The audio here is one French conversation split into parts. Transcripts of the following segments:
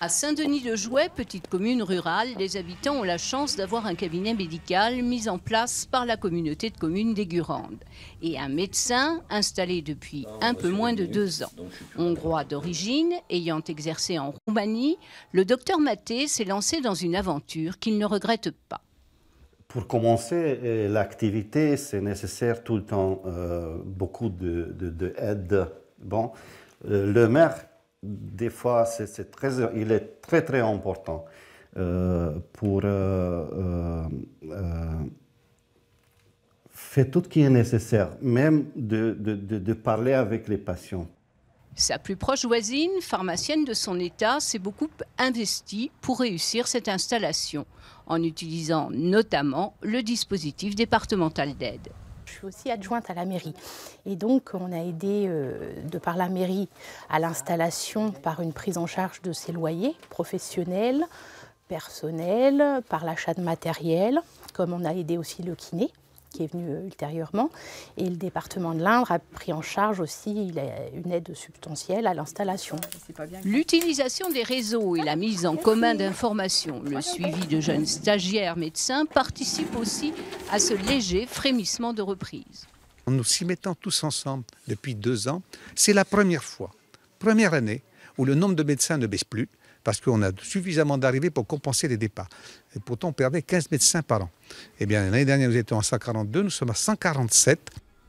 À Saint-Denis-de-Jouet, petite commune rurale, les habitants ont la chance d'avoir un cabinet médical mis en place par la communauté de communes d'Eygurande et un médecin installé depuis un peu moins de 2 ans. Hongrois d'origine, ayant exercé en Roumanie, le docteur Maté s'est lancé dans une aventure qu'il ne regrette pas. Pour commencer l'activité, c'est nécessaire tout le temps beaucoup d'aide. Bon, le maire, des fois, il est très important pour faire tout ce qui est nécessaire, même de parler avec les patients. Sa plus proche voisine, pharmacienne de son état, s'est beaucoup investie pour réussir cette installation, en utilisant notamment le dispositif départemental d'aide. Je suis aussi adjointe à la mairie et donc on a aidé de par la mairie à l'installation par une prise en charge de ses loyers professionnels, personnels, par l'achat de matériel, comme on a aidé aussi le kiné qui est venu ultérieurement, et le département de l'Indre a pris en charge aussi une aide substantielle à l'installation. L'utilisation des réseaux et la mise en commun d'informations, le suivi de jeunes stagiaires médecins participent aussi à ce léger frémissement de reprise. En nous s'y mettant tous ensemble depuis 2 ans, c'est la première année où le nombre de médecins ne baisse plus, parce qu'on a suffisamment d'arrivées pour compenser les départs. Et pourtant, on perdait 15 médecins par an. Eh bien, l'année dernière, nous étions à 142, nous sommes à 147.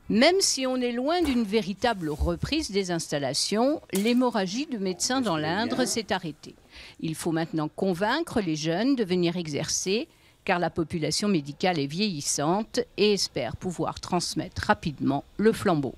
Même si on est loin d'une véritable reprise des installations, l'hémorragie de médecins dans l'Indre s'est arrêtée. Il faut maintenant convaincre les jeunes de venir exercer, car la population médicale est vieillissante et espère pouvoir transmettre rapidement le flambeau.